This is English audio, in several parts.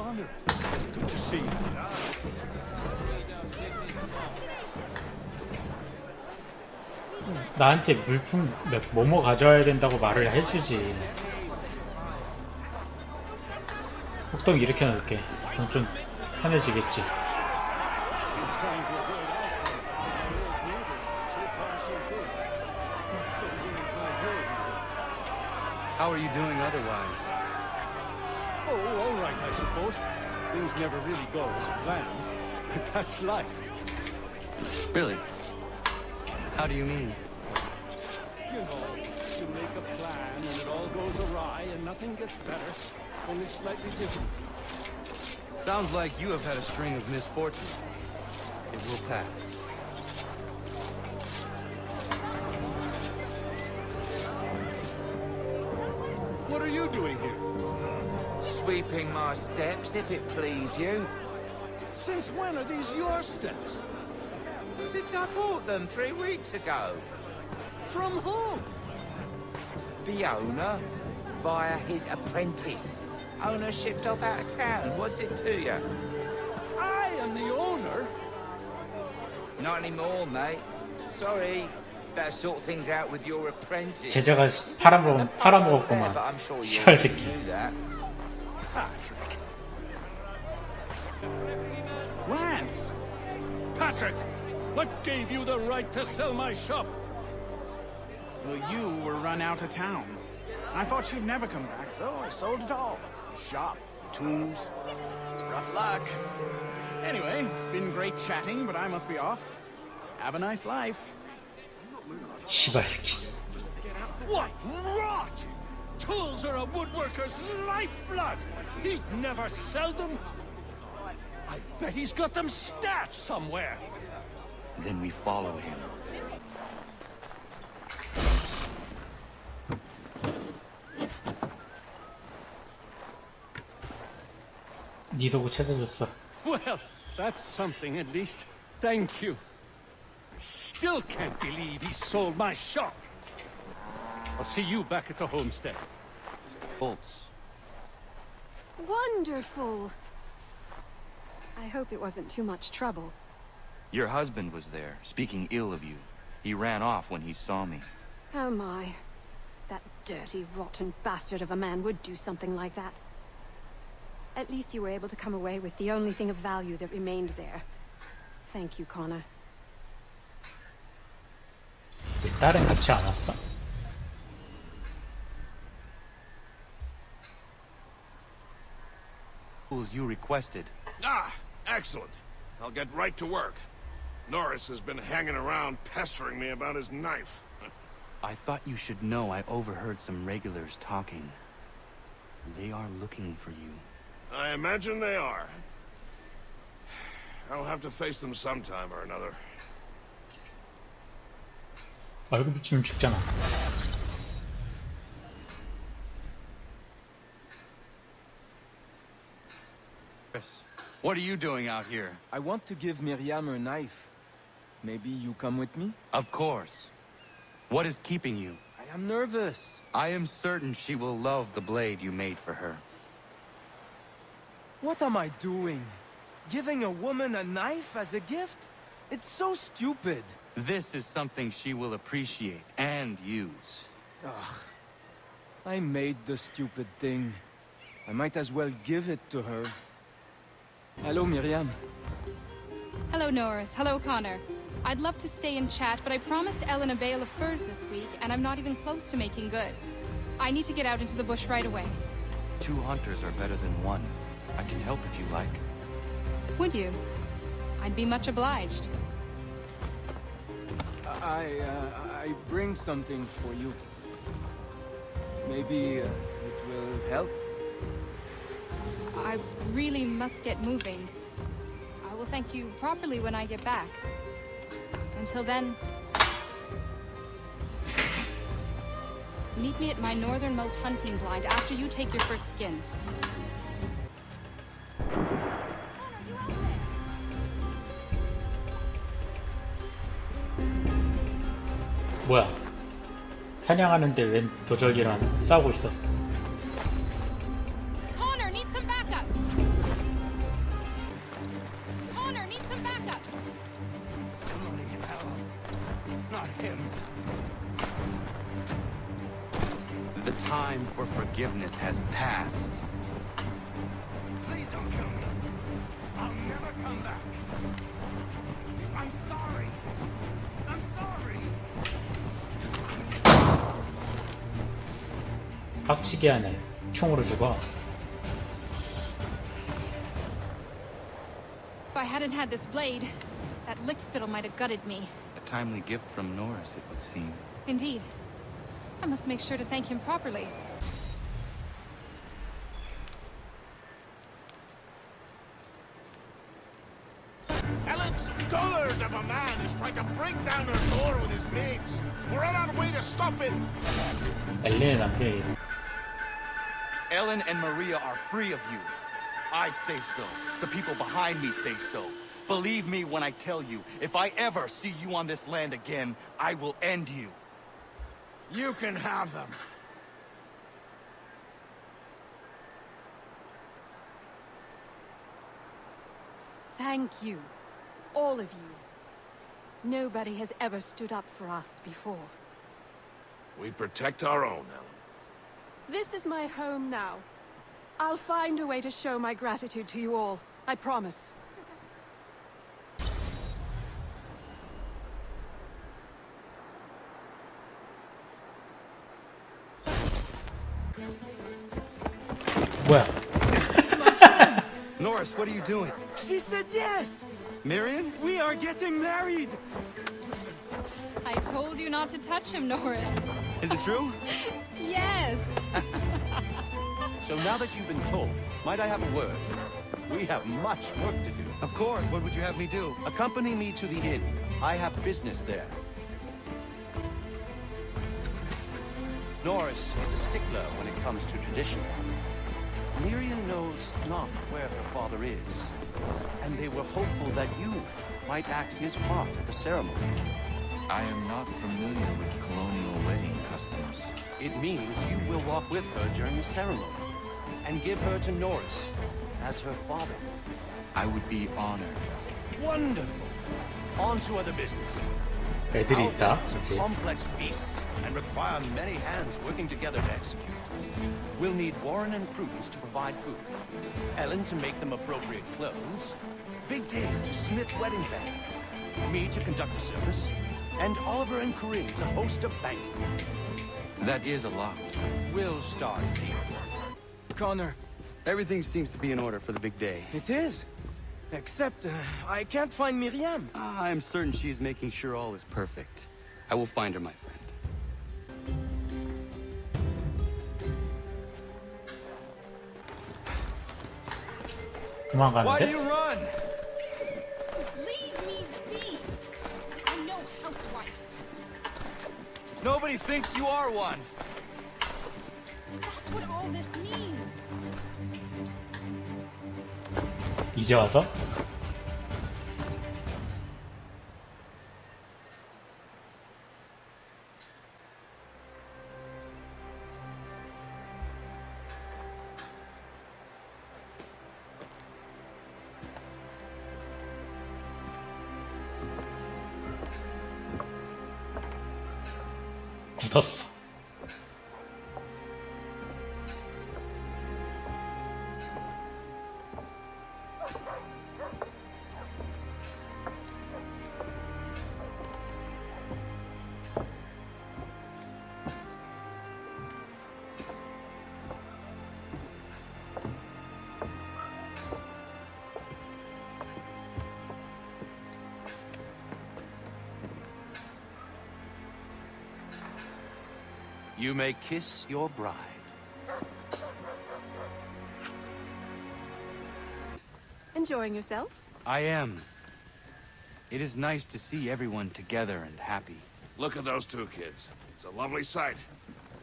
Connor, good to see you. 나한테 물품 뭐뭐 가져와야 된다고 말을 해주지. 폭동 이렇게 넣을게. 그럼 좀 편해지겠지. How are you doing otherwise? Oh, all right, I suppose. Things never really go as planned. But that's life. Really? How do you mean? You know, you make a plan and it all goes awry and nothing gets better, only slightly different. Sounds like you have had a string of misfortune. It will pass. What are you doing here? Sweeping my steps, if it please you. Since when are these your steps? Since I bought them 3 weeks ago. From whom? The owner, via his apprentice. Owner shipped off out of town. What's it to you? I am the owner? Not anymore, mate. Sorry. Better sort things out with your apprentice. 제자가 팔아먹었구만. But I'm sure you 시발 already 새끼. knew that. Patrick. Lance! Patrick! What gave you the right to sell my shop? Well, you were run out of town. I thought you'd never come back, so I sold it all. The shop, tools. It's rough luck. Anyway, it's been great chatting, but I must be off. Have a nice life. 시발 새끼. What rot! Tools are a woodworker's lifeblood! He'd never sell them! I bet he's got them stashed somewhere! Then we follow him. 네 도구 찾아줬어. Well, that's something at least. Thank you. I still can't believe he sold my shop. I'll see you back at the homestead. Bolts. Wonderful. I hope it wasn't too much trouble. Your husband was there, speaking ill of you. He ran off when he saw me. Oh my. That dirty, rotten bastard of a man would do something like that. At least you were able to come away with the only thing of value that remained there. Thank you, Connor. 딸은 같이 안 왔어? Tools you requested. Ah, excellent. I'll get right to work. Norris has been hanging around pestering me about his knife. I thought you should know I overheard some regulars talking. They are looking for you. I imagine they are. I'll have to face them sometime or another. 얼굴 붙이면 죽잖아. Chris, what are you doing out here? I want to give Miriam her knife. Maybe you come with me? Of course. What is keeping you? I am nervous. I am certain she will love the blade you made for her. What am I doing? Giving a woman a knife as a gift? It's so stupid. This is something she will appreciate and use. Ugh. I made the stupid thing. I might as well give it to her. Hello, Miriam. Hello, Norris. Hello, Connor. I'd love to stay and chat, but I promised Ellen a bale of furs this week, and I'm not even close to making good. I need to get out into the bush right away. 2 hunters are better than 1. I can help if you like. Would you? I'd be much obliged. I bring something for you. Maybe it will help. I really must get moving. I will thank you properly when I get back. Until then, meet me at my northernmost hunting blind after you take your first skin. 뭐야? 사냥하는데 웬 도적이랑 싸우고 있어? Connor needs some backup. time for forgiveness has passed. Please don't kill me. I'll never come back. I'm sorry. I'm sorry. 빡치게 하네. 총으로 죽어. If I hadn't had this blade, that lickspittle might have gutted me. A timely gift from Norris, it would seem. Indeed. I must make sure to thank him properly. Ellen's dullard of a man is trying to break down her door with his mates. We're on our way to stop it. 엘렌의 남편이. Ellen and Maria are free of you. I say so. The people behind me say so. Believe me when I tell you, if I ever see you on this land again, I will end you. You can have them. Thank you. All of you. Nobody has ever stood up for us before. We protect our own, Ellen. This is my home now. I'll find a way to show my gratitude to you all. I promise. 뭐야? Norris, what are you doing? She said yes! Marion? We are getting married! I told you not to touch him, Norris. Is it true? Yes. So now that you've been told, might I have a word? We have much work to do. Of course. What would you have me do? Accompany me to the inn. I have business there. Norris is a stickler when it comes to tradition. Miriam knows not where her father is, and they were hopeful that you might act his part at the ceremony. I am not familiar with colonial wedding customs. It means you will walk with her during the ceremony, and give her to Norris as her father. I would be honored. Wonderful! On to other business. 애들이 Our 있다. weapons are 그치? complex beasts and require many hands working together to execute. We'll need Warren and Prudence to provide food, Ellen to make them appropriate clothes, Big Dave to smith wedding bands, me to conduct the service, and Oliver and Corinne to host a banquet. That is a lot. We'll start here. Connor, Everything seems to be in order for the big day. it is. Except, I can't find Miriam. I'm certain she's making sure all is perfect. I will find her, my friend. Why do 도망가는데? you run? Leave me be. I'm no housewife. Nobody thinks you are one. That's what all this means. 이제 와서? 굳었어. You may kiss your bride. Enjoying yourself? I am. It is nice to see everyone together and happy. Look at those two kids. It's a lovely sight.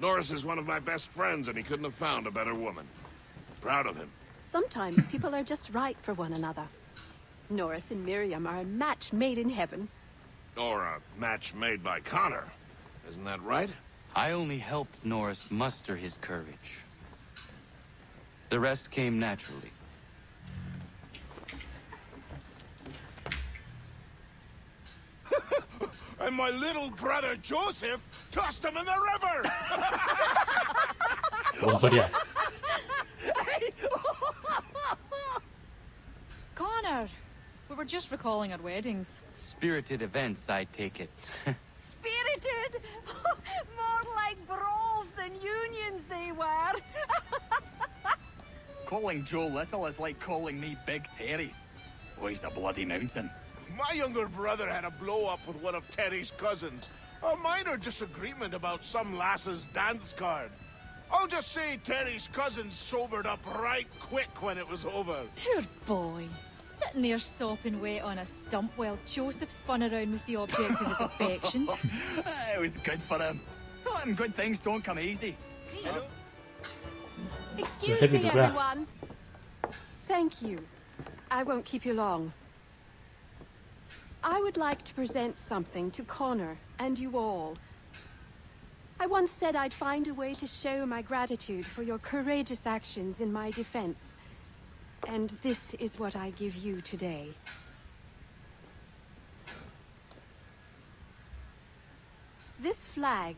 Norris is one of my best friends, and he couldn't have found a better woman. Proud of him. Sometimes people are just right for one another. Norris and Miriam are a match made in heaven. Or a match made by Connor. Isn't that right? I only helped Norris muster his courage. The rest came naturally. And my little brother Joseph tossed him in the river! 뭔 소리야? Connor, we were just recalling at weddings. Spirited events, I take it. Spirited? More like brawls than unions they were. Calling Joe Little is like calling me Big Terry. Oh, he's a bloody mountain. My younger brother had a blow-up with one of Terry's cousins. A minor disagreement about some lass's dance card. I'll just say Terry's cousins sobered up right quick when it was over. Poor boy. Sitting there sopping wet on a stump while Joseph spun around with the object of his affection. It was good for him. Taught him good things don't come easy. Excuse 요셉이 me, 누구야? everyone. Thank you. I won't keep you long. I would like to present something to Connor and you all. I once said I'd find a way to show my gratitude for your courageous actions in my defense. And this is what I give you today. This flag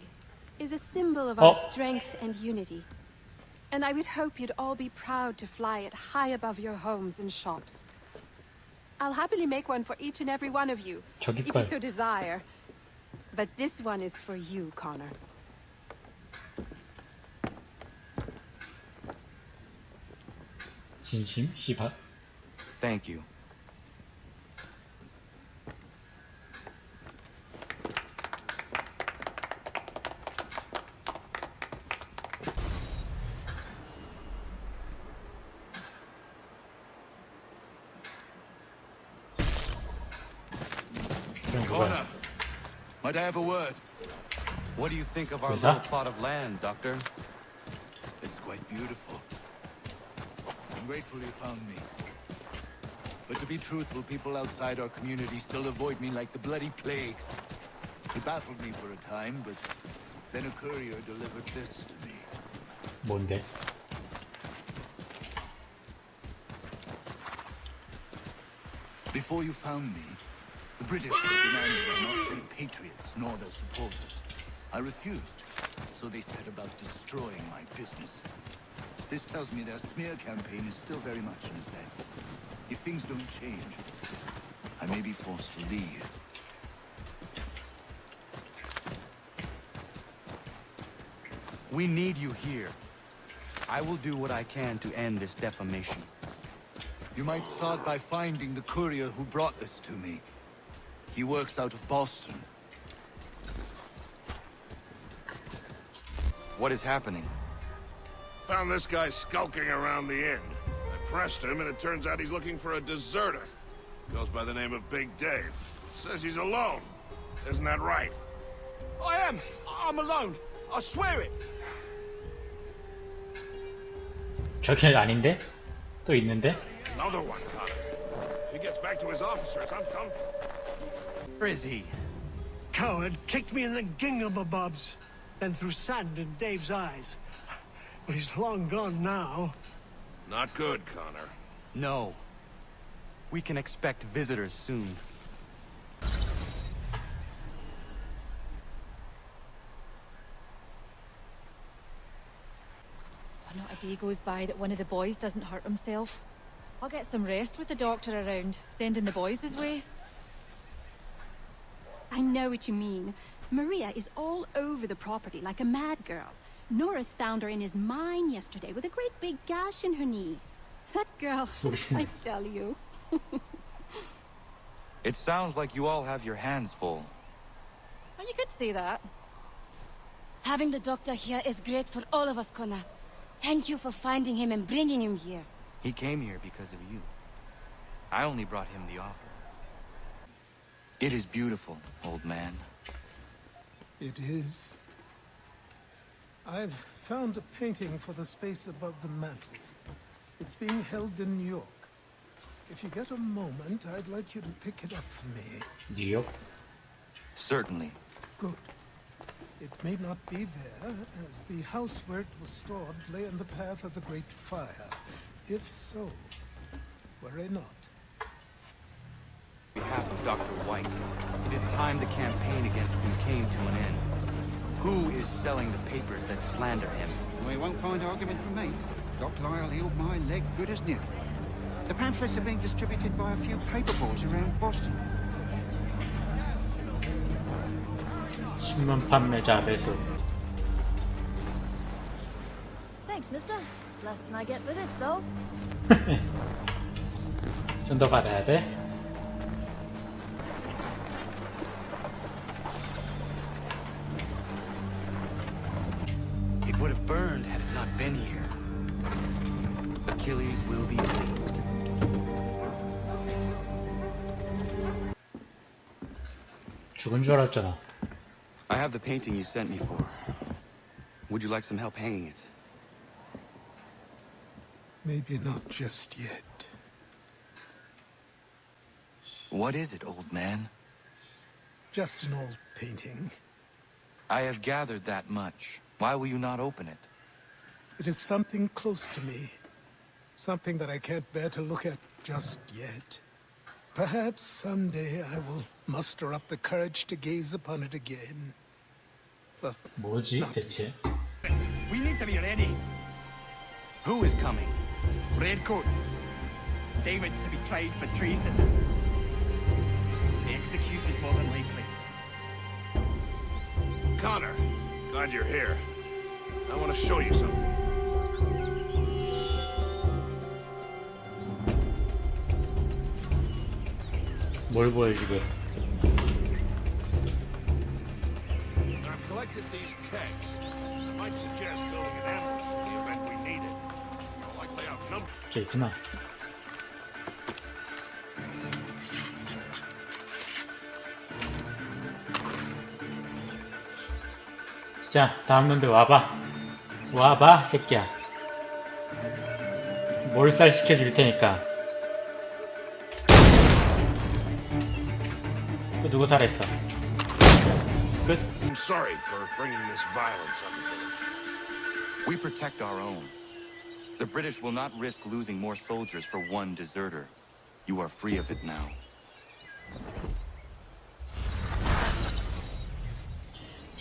is a symbol of our strength and unity. And I would hope you'd all be proud to fly it high above your homes and shops. I'll happily make one for each and every one of you, 저기 if you so desire. But this one is for you, Connor. 진심? 씨발. Thank you. 누구야? Might I have a word? What do you think of our Who's little that? plot of land, Doctor? It's quite beautiful. I'm grateful you found me. But to be truthful, people outside our community still avoid me like the bloody plague. It baffled me for a time, but then a courier delivered this to me. 뭔데? Before you found me, the British were demanding I not treat patriots nor their supporters. I refused, so they set about destroying my business. This tells me their smear campaign is still very much in effect. If things don't change, I may be forced to leave. We need you here. I will do what I can to end this defamation. You might start by finding the courier who brought this to me. He works out of Boston. What is happening? Found this guy skulking around the inn. I pressed him, and it turns out he's looking for a deserter. Goes by the name of Big Dave. Says he's alone. Isn't that right? I am! I'm alone! I swear it! 저게 아닌데? 또 있는데? Another one, Connor. If he gets back to his officers, I'm comfortable. Where is he? Coward kicked me in the gingamabobs, then threw sand in Dave's eyes. But he's long gone now. Not good, Connor. No. We can expect visitors soon. Not a day goes by that one of the boys doesn't hurt himself. I'll get some rest with the doctor around, sending the boys his way. I know what you mean. Maria is all over the property like a mad girl. Norris found her in his mine yesterday with a great big gash in her knee. That girl, I tell you. It sounds like you all have your hands full. Well, you could say that. Having the doctor here is great for all of us, Connor. Thank you for finding him and bringing him here. He came here because of you. I only brought him the offer. It is beautiful, old man. It is. I've found a painting for the space above the mantle. It's being held in New York. If you get a moment, I'd like you to pick it up for me. New York? Certainly. Good. It may not be there, as the house where it was stored lay in the path of the Great Fire. If so, worry not. On behalf of Dr. White, it is time the campaign against him came to an end. Who is selling the papers that slander him? Well, you won't find argument from me. Doc Lyle healed my leg good as new. The pamphlets are being distributed by a few paper boys around Boston. 신문 판매자 매수. Thanks, mister. It's less than I get for this, though. 좀 더 받아야 돼. It would have burned had it not been here. Achilles will be pleased. 죽은 줄 알았잖아. I have the painting you sent me for. Would you like some help hanging it? Maybe not just yet. What is it, old man? Just an old painting. I have gathered that much. Why will you not open it? It is something close to me. Something that I can't bear to look at just yet. Perhaps someday I will muster up the courage to gaze upon it again. But 뭐지 대체? We need to be ready. Who is coming? Redcoats. David's to be tried for treason. Executed more than likely. Connor, glad you're here. I want to show you something. 뭘 보여주게? I've collected these kegs. I might suggest building an ambush in the event we need it. We're likely outnumbered. 저 있구나. 자, 다음 놈들 와봐. 와봐, 새끼야. 몰살 시켜줄 테니까. 또 누구 살아있어? 끝. I'm sorry for bringing this violence on the village. We protect our own. The British will not risk losing more soldiers for one deserter. You are free of it now.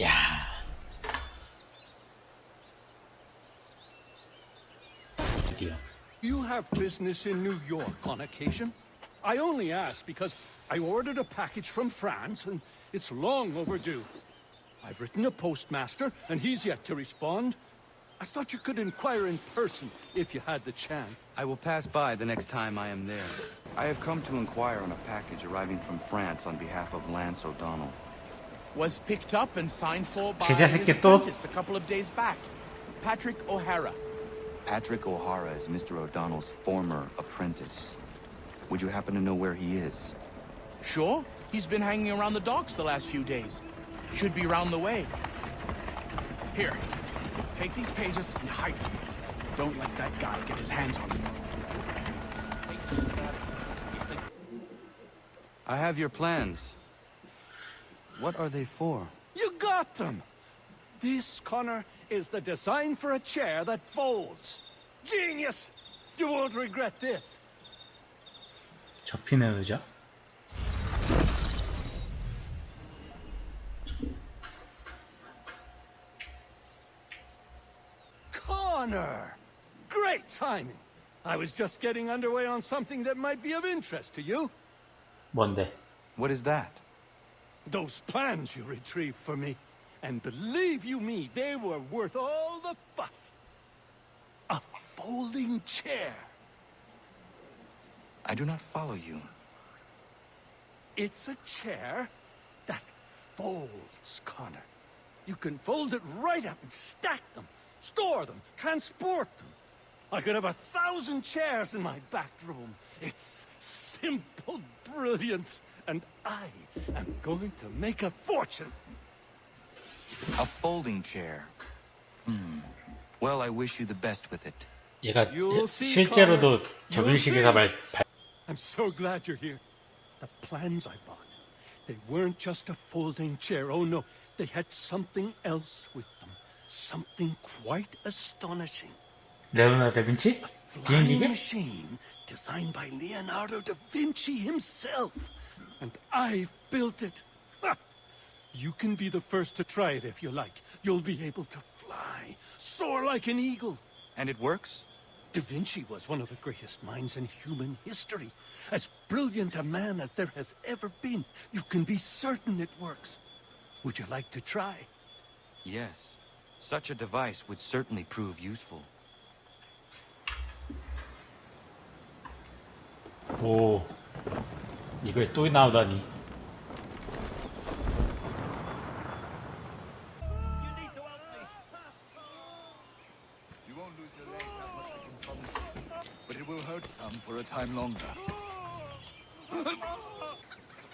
야. 드디어. You have business in New York on occasion? I only ask because I ordered a package from France and it's long overdue. I've written a postmaster and he's yet to respond. I thought you could inquire in person if you had the chance. I will pass by the next time I am there. I have come to inquire on a package arriving from France on behalf of Lance O'Donnell. Was picked up and signed for by 제자 his 새끼 또? apprentice a couple of days back. Patrick O'Hara. Patrick O'Hara is Mr. O'Donnell's former apprentice. Would you happen to know where he is? Sure. He's been hanging around the docks the last few days. Should be round the way. Here. Take these pages and hide them. Don't let that guy get his hands on them. I have your plans. What are they for? You got them! This, Connor, is the design for a chair that folds. Genius! You won't regret this. 접히는 의자? Connor! Great timing. I was just getting underway on something that might be of interest to you. 뭔데? What is that? Those plans you retrieved for me. And believe you me, they were worth all the fuss. A folding chair. I do not follow you. It's a chair that folds, Connor. You can fold it right up and stack them, store them, transport them. I could have 1,000 chairs in my back room. It's simple brilliance, and I am going to make a fortune. A folding chair. Well, I wish you the best with it. 얘가 실제로도 접일식에서 I'm so glad you're here. The plans I bought, they weren't just a folding chair. Oh no, they had something else with them. Something quite astonishing. 레오나르도 다빈치? Flying 비행기계? machine designed by Leonardo da Vinci himself. And I've built it. Ha! You can be the first to try it if you like. You'll be able to fly, soar like an eagle. And it works? Da Vinci was one of the greatest minds in human history. As brilliant a man as there has ever been. You can be certain it works. Would you like to try? Yes. Such a device would certainly prove useful. 오, 이거에 또 나오다니. You won't lose your leg that much, I can promise you. But it will hurt some for a time longer.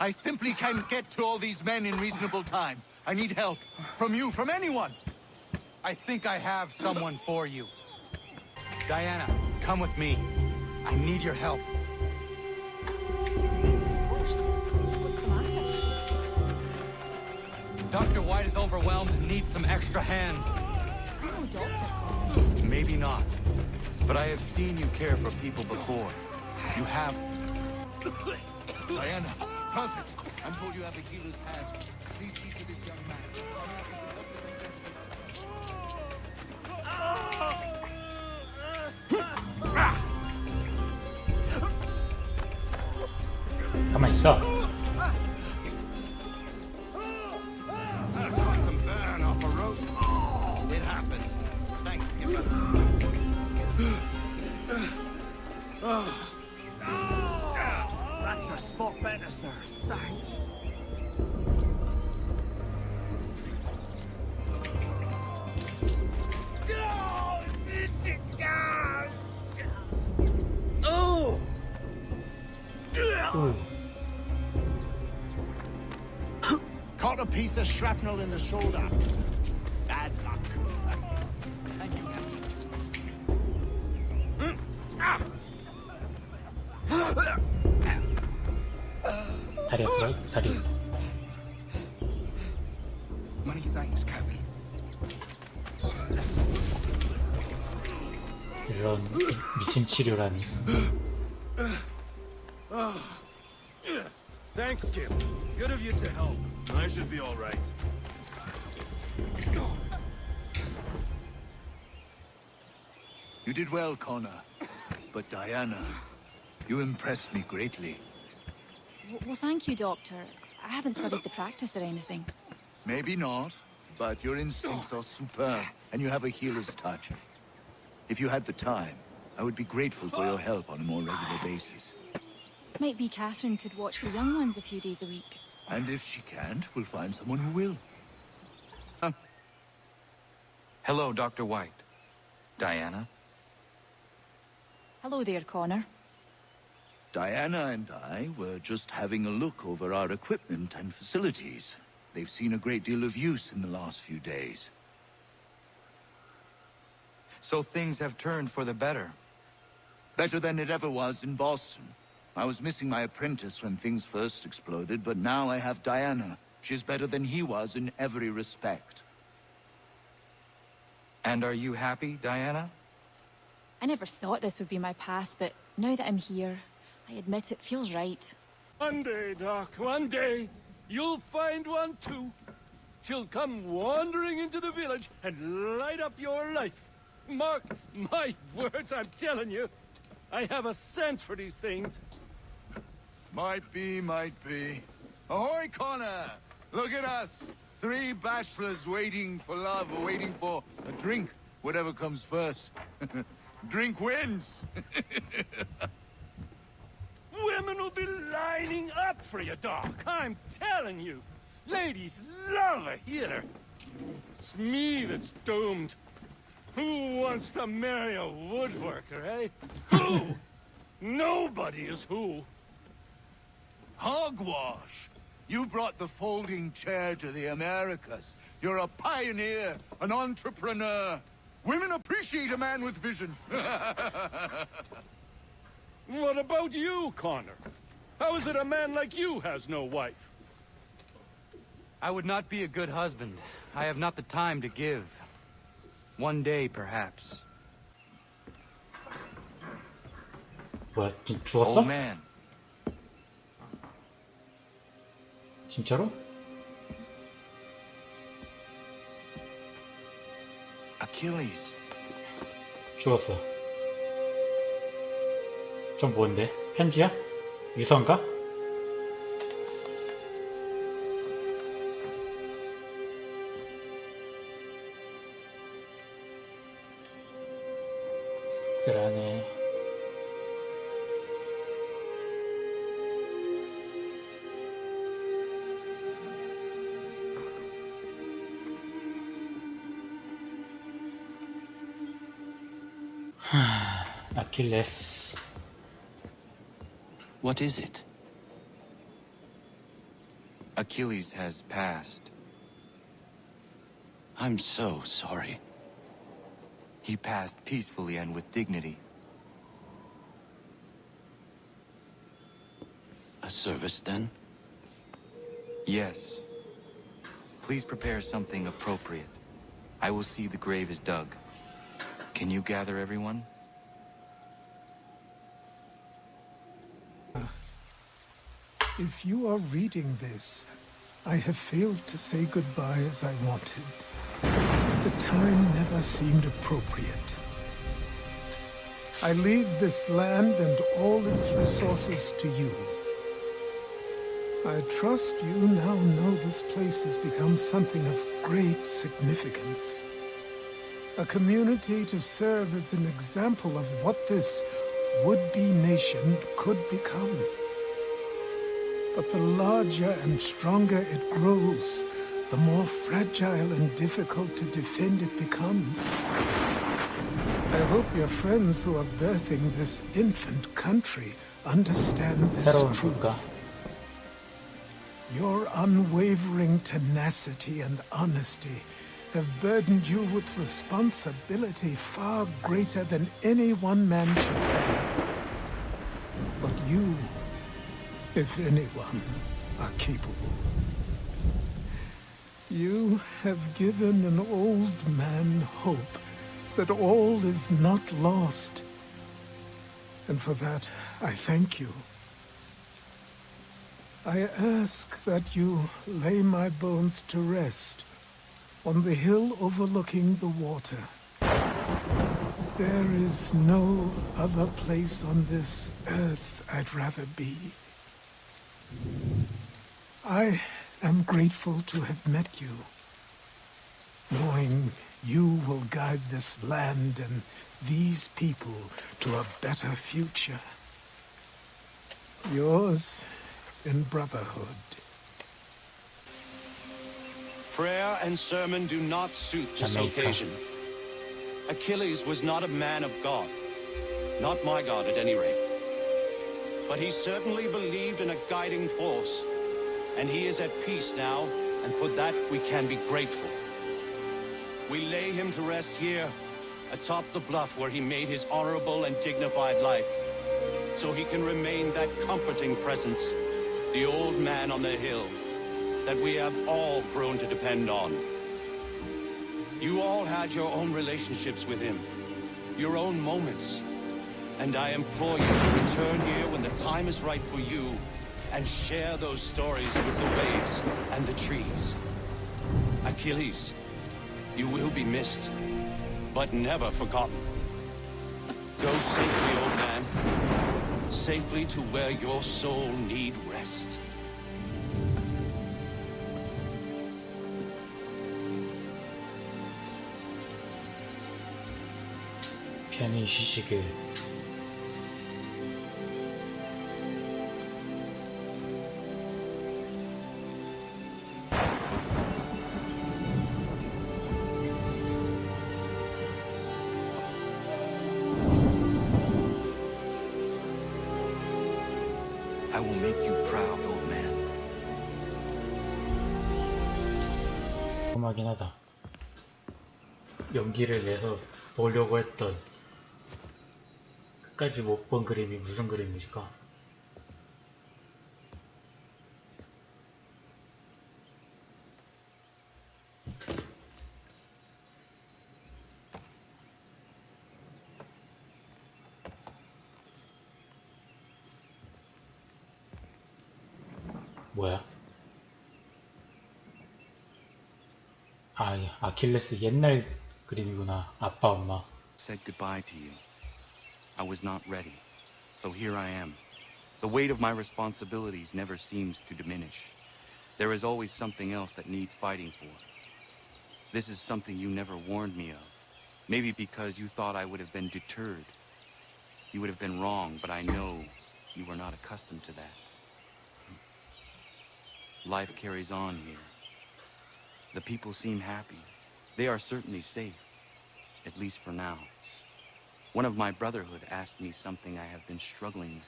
I simply can't get to all these men in reasonable time. I need help. From you, from anyone. I think I have someone for you. Diana, come with me. I need your help. Of course. What's the matter? Dr. White is overwhelmed and needs some extra hands. Oh, Doctor. Maybe not. But I have seen you care for people before. You have. Diana, does it? I'm told you have a healer's hand. Please see to this young man. 가만 있어. Burn off a rope. It happens. Thanks, Skipper. That's a spot better, sir. Thanks. Oh! Caught a piece of shrapnel in the shoulder. Bad luck. Thank you, Captain. 다리 아프라, 다리. Many thanks, Captain. 이런 미친 치료라니. Thanks, Skip. Good of you to help. I should be all right. You did well, Connor. But Diana, you impressed me greatly. Well, thank you, Doctor. I haven't studied the practice or anything. Maybe not, but your instincts are superb, and you have a healer's touch. If you had the time, I would be grateful for your help on a more regular basis. Might be Catherine could watch the young ones a few days a week. And if she can't, we'll find someone who will. Hello, Dr. White. Diana? Hello there, Connor. Diana and I were just having a look over our equipment and facilities. They've seen a great deal of use in the last few days. So things have turned for the better. Better than it ever was in Boston. I was missing my apprentice when things first exploded, but now I have Diana. She's better than he was in every respect. And are you happy, Diana? I never thought this would be my path, but now that I'm here, I admit it feels right. One day, Doc, one day, you'll find one too. She'll come wandering into the village and light up your life. Mark my words, I'm telling you. I have a sense for these things. Might be, might be. Ahoy, Connor! Look at us! 3 bachelors waiting for love or waiting for a drink, whatever comes first. Drink wins! Women will be lining up for you, Doc. I'm telling you. Ladies love a healer. It's me that's doomed. Who wants to marry a woodworker, eh? Who? Nobody is who. Hogwash! You brought the folding chair to the Americas. You're a pioneer, an entrepreneur. Women appreciate a man with vision. What about you, Connor? How is it a man like you has no wife? I would not be a good husband. I have not the time to give. One day, perhaps. 뭐야, 죽었어? Oh, man. 진짜로? Achilles. 죽었어. 좀 뭔데? 편지야? 유서인가? 쓸쓸하네. 아킬레스. What is it? Achilles has passed. I'm so sorry. He passed peacefully and with dignity. A service, then? Yes. Please prepare something appropriate. I will see the grave is dug. Can you gather everyone? If you are reading this, I have failed to say goodbye as I wanted. The time never seemed appropriate. I leave this land and all its resources to you. I trust you now know this place has become something of great significance. A community to serve as an example of what this would-be nation could become. But the larger and stronger it grows, the more fragile and difficult to defend it becomes. I hope your friends who are birthing this infant country understand this truth. Your unwavering tenacity and honesty have burdened you with responsibility far greater than any one man should bear. But you, if anyone, are capable. You have given an old man hope that all is not lost. And for that, I thank you. I ask that you lay my bones to rest on the hill overlooking the water. There is no other place on this earth I'd rather be. I am grateful to have met you, knowing you will guide this land and these people to a better future. Yours in brotherhood. Prayer and sermon do not suit this occasion. Achilles was not a man of God. Not my God, at any rate. But he certainly believed in a guiding force. And he is at peace now, and for that we can be grateful. We lay him to rest here, atop the bluff where he made his honorable and dignified life, so he can remain that comforting presence, the old man on the hill, that we have all grown to depend on. You all had your own relationships with him, your own moments, and I implore you to return here when the time is right for you and share those stories with the waves and the trees. Achilles, you will be missed, but never forgotten. Go safely, old man. Safely to where your soul need rest. 편히 쉬시길. I will make you proud, old man. 궁금하긴 하다. 용기를 내서 보려고 했던 끝까지 못 본 그림이 무슨 그림일까? 뭐야? 아, 아킬레스 옛날 그림이구나. 아빠, 엄마. said goodbye to you. I was not ready, so here I am. The weight of my responsibilities never seems to diminish. There is always something else that needs fighting for. This is something you never warned me of. Maybe because you thought I would have been deterred. You would have been wrong, but I know you were not accustomed to that. Life carries on here. The people seem happy. They are certainly safe, at least for now. One of my brotherhood asked me something I have been struggling with.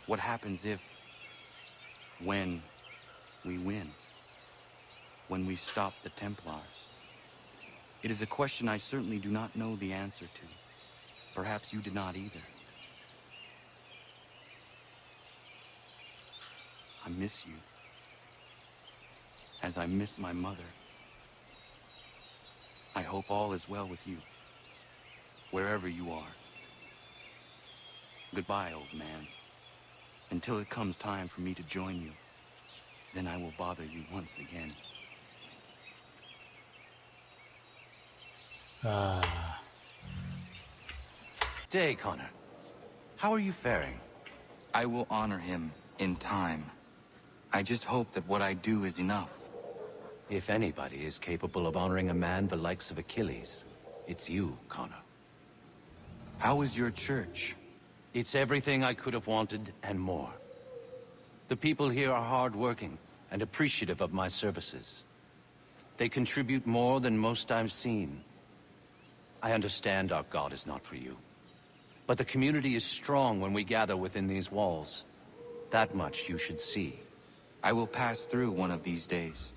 What happens if, when we win? When we stop the Templars? It is a question I certainly do not know the answer to. Perhaps you did not either. I miss you, as I miss my mother. I hope all is well with you, wherever you are. Goodbye, old man. Until it comes time for me to join you, then I will bother you once again. Day, Connor. How are you faring? I will honor him in time. I just hope that what I do is enough. If anybody is capable of honoring a man the likes of Achilles, it's you, Connor. How is your church? It's everything I could have wanted and more. The people here are hardworking and appreciative of my services. They contribute more than most I've seen. I understand our God is not for you. But the community is strong when we gather within these walls. That much you should see. I will pass through one of these days.